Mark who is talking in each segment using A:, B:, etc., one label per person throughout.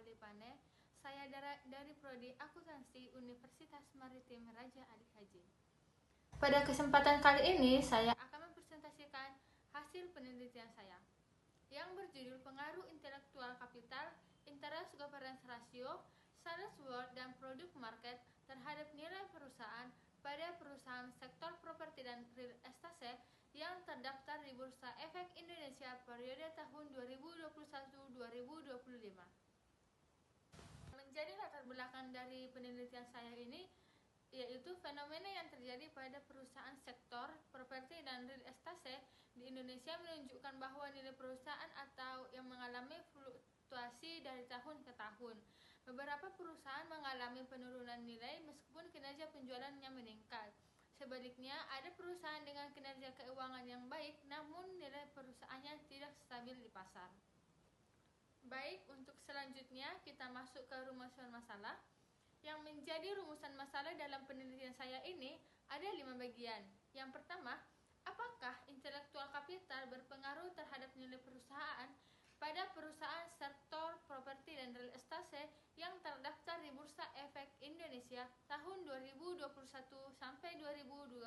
A: Palipane. Saya dari Prodi Akuntansi Universitas Maritim Raja Ali Haji. Pada kesempatan kali ini saya akan mempresentasikan hasil penelitian saya yang berjudul Pengaruh Intelektual Kapital, Interest Governance Ratio, Sales World, dan Produk Market terhadap nilai perusahaan pada perusahaan sektor properti dan real estate yang terdaftar di Bursa Efek Indonesia periode tahun 2021-2025. Menjadi latar belakang dari penelitian saya ini yaitu fenomena yang terjadi pada perusahaan sektor properti dan real estate di Indonesia menunjukkan bahwa nilai perusahaan atau yang mengalami fluktuasi dari tahun ke tahun. Beberapa perusahaan mengalami penurunan nilai meskipun kinerja penjualannya meningkat. Sebaliknya, ada perusahaan dengan kinerja keuangan yang baik namun nilai perusahaannya tidak stabil di pasar. Baik, untuk selanjutnya kita masuk ke rumusan masalah. Yang menjadi rumusan masalah dalam penelitian saya ini ada 5 bagian. Yang pertama, apakah intelektual kapital berpengaruh terhadap nilai perusahaan pada perusahaan sektor properti dan real estate yang terdaftar di Bursa Efek Indonesia tahun 2021 sampai 2025.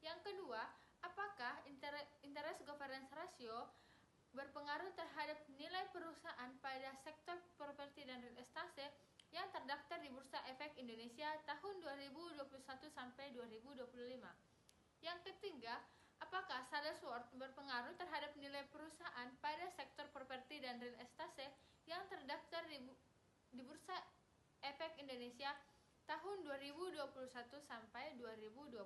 A: Yang kedua, apakah interest governance ratio berpengaruh terhadap nilai perusahaan pada sektor properti dan real estate yang terdaftar di Bursa Efek Indonesia tahun 2021 sampai 2025. Yang ketiga, apakah sales world berpengaruh terhadap nilai perusahaan pada sektor properti dan real estate yang terdaftar di Bursa Efek Indonesia tahun 2021 sampai 2025.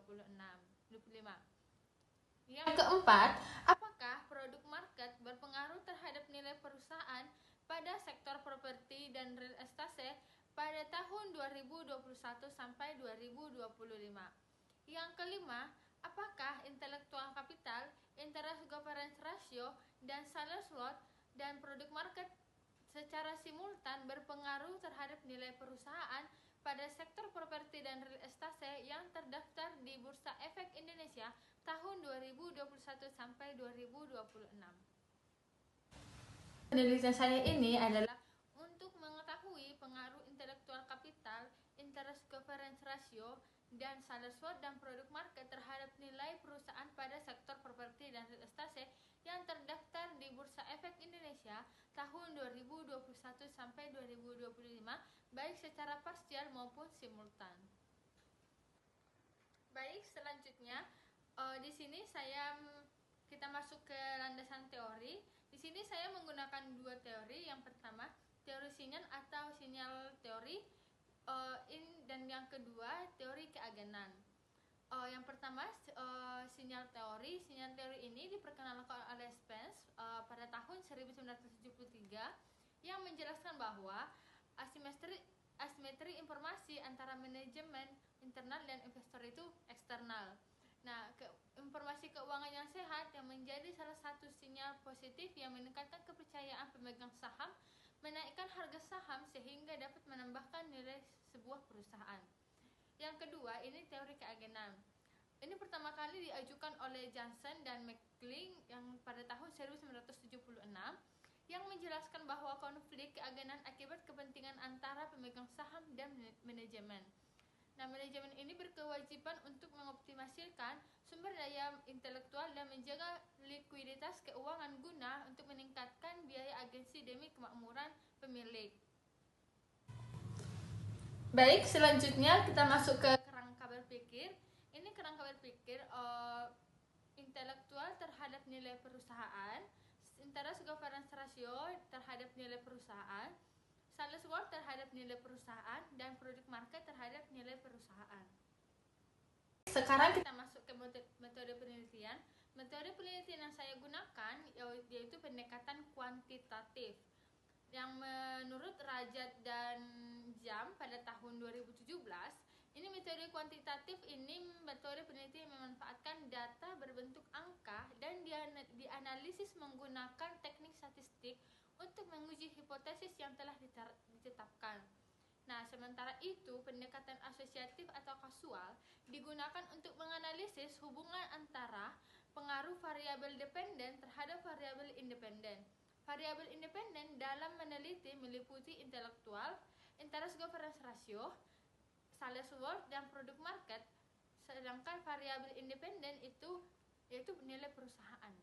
A: Yang keempat, apakah produk market berpengaruh terhadap nilai perusahaan pada sektor properti dan real estate pada tahun 2021 sampai 2025. Yang kelima, apakah intelektual kapital, interest governance ratio, dan sales world dan produk market secara simultan berpengaruh terhadap nilai perusahaan pada sektor properti dan real estate yang terdaftar di Bursa Efek Indonesia tahun 2021 sampai 2026. Penelitian saya ini adalah untuk mengetahui pengaruh intelektual kapital, interest governance ratio, dan sales world dan produk market terhadap nilai perusahaan pada sektor properti dan real estate yang terdaftar di Bursa Efek Indonesia tahun 2021 sampai 2025 baik secara parsial maupun simultan. Baik, selanjutnya di sini kita masuk ke landasan teori. Di sini saya menggunakan 2 teori. Yang pertama, teori sinyal atau sinyal teori, dan yang kedua, teori keagenan. Yang pertama, sinyal teori. Sinyal teori ini diperkenalkan oleh Spence pada tahun 1973 yang menjelaskan bahwa asimetri informasi antara manajemen internal dan investor itu eksternal. Nah, informasi keuangan yang sehat yang menjadi salah satu sinyal positif yang meningkatkan kepercayaan pemegang saham, menaikkan harga saham sehingga dapat menambahkan nilai sebuah perusahaan. Yang kedua, ini teori keagenan. Ini pertama kali diajukan oleh Johnson dan McLean yang pada tahun 1976 yang menjelaskan bahwa konflik keagenan akibat kepentingan antara pemegang saham dan manajemen. Nah, manajemen ini berkewajiban untuk mengoptimasikan sumber daya intelektual dan menjaga likuiditas keuangan guna untuk meningkatkan biaya agensi demi kemakmuran pemilik. Baik, selanjutnya kita masuk ke kerangka berpikir. Ini kerangka berpikir intelektual terhadap nilai perusahaan, interest governance ratio terhadap nilai perusahaan, sales world terhadap nilai perusahaan, dan produk market terhadap nilai perusahaan. Sekarang kita masuk ke metode penelitian. Metode penelitian yang saya gunakan yaitu pendekatan kuantitatif yang menurut Rajat dan Jam pada tahun 2017. Ini metode kuantitatif ini metode penelitian yang memanfaatkan data berbentuk angka dan dianalisis menggunakan teknik statistik untuk menguji hipotesis yang telah ditetapkan. Nah, sementara itu pendekatan asosiatif atau kasual digunakan untuk menganalisis hubungan antara pengaruh variabel dependen terhadap variabel independen. variabel independen dalam meneliti meliputi intelektual, interest governance ratio, sales worth, dan produk market. Sedangkan variabel independen itu yaitu nilai perusahaan.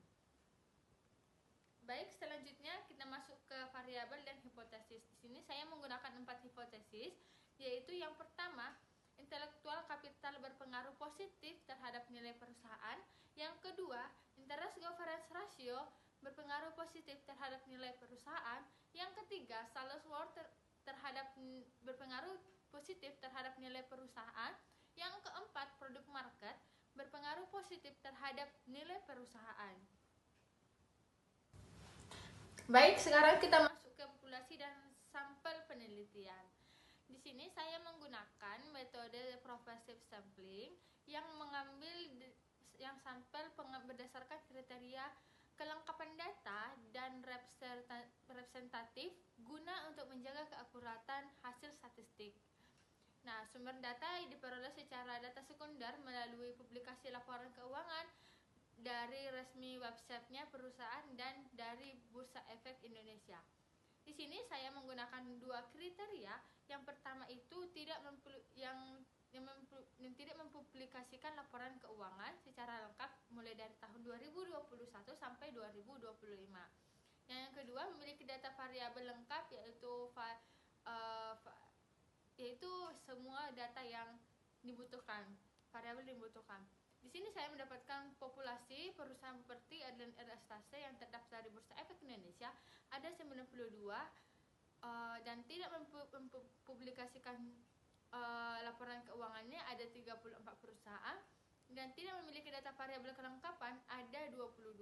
A: Baik, selanjutnya kita masuk ke variabel dan hipotesis. Di sini saya menggunakan 4 hipotesis, yaitu yang pertama, intelektual kapital berpengaruh positif terhadap nilai perusahaan. Yang kedua, interest governance ratio berpengaruh positif terhadap nilai perusahaan. Yang ketiga, sales worth berpengaruh positif terhadap nilai perusahaan. Yang keempat, produk market berpengaruh positif terhadap nilai perusahaan. Baik, sekarang kita masuk ke populasi dan sampel penelitian. Di sini saya menggunakan metode progressive sampling yang sampel berdasarkan kriteria kelengkapan data dan representatif guna untuk menjaga keakuratan hasil statistik. Nah, sumber data diperoleh secara data sekunder melalui publikasi laporan keuangan dari resmi websitenya perusahaan dan dari Bursa Efek Indonesia. Di sini saya menggunakan 2 kriteria. Yang pertama itu tidak mempublikasikan laporan keuangan secara lengkap mulai dari tahun 2021 sampai 2025. Yang kedua, memiliki data variabel lengkap yaitu semua data yang dibutuhkan, variabel dibutuhkan. Di sini saya mendapatkan populasi perusahaan properti dan Estase yang terdaftar di Bursa Efek Indonesia ada 92 dan tidak mempublikasikan laporan keuangannya ada 34 perusahaan dan tidak memiliki data variabel kelengkapan ada 22.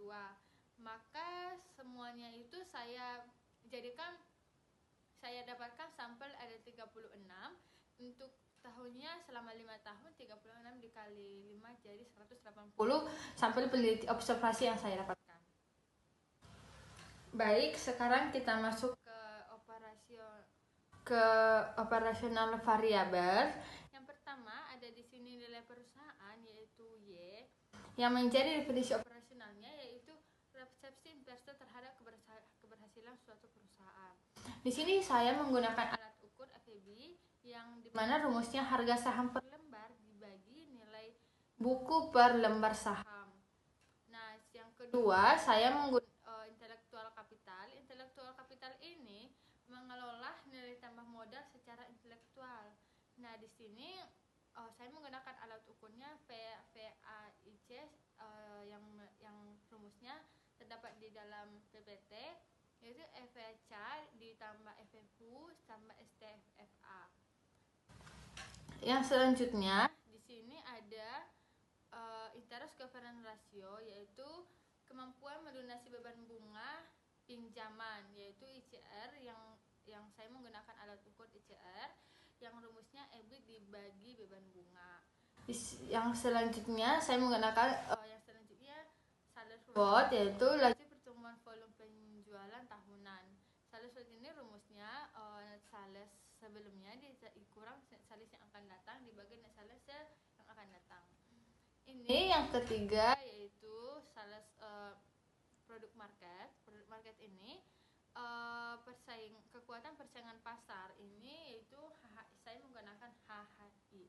A: Maka semuanya itu saya dapatkan sampel ada 36 untuk tahunnya selama 5 tahun, 36 dikali 5 jadi 180 sampel peneliti observasi yang saya dapatkan. Baik, sekarang kita masuk ke operasional variabel. Yang pertama ada di sini nilai perusahaan yaitu Y, yang menjadi definisi operasionalnya yaitu persepsi investor terhadap keberhasilan suatu perusahaan. Di sini saya menggunakan alat ukur FEB yang dimana rumusnya harga saham per lembar dibagi nilai buku per lembar saham. Nah, yang kedua saya menggunakan intelektual kapital. Intelektual kapital ini mengelola nilai tambah modal secara intelektual. Nah, di sini saya menggunakan alat ukurnya VAIC yang rumusnya terdapat di dalam PPT yaitu FVC ditambah FFU tambah STFA. Yang selanjutnya di sini ada interest governance ratio yaitu kemampuan melunasi beban bunga pinjaman yaitu ICR yang saya menggunakan alat ukur ICR yang rumusnya EBIT dibagi beban bunga. Yang selanjutnya saya menggunakan sales worth yaitu laju pertumbuhan volume penjualan tahunan. Sales worth ini rumusnya sales sebelumnya dikurang sales yang akan datang dibagi dengan sales yang akan datang. Ini yang ketiga yaitu sales produk market. Produk market ini kekuatan persaingan pasar ini yaitu saya menggunakan HHI.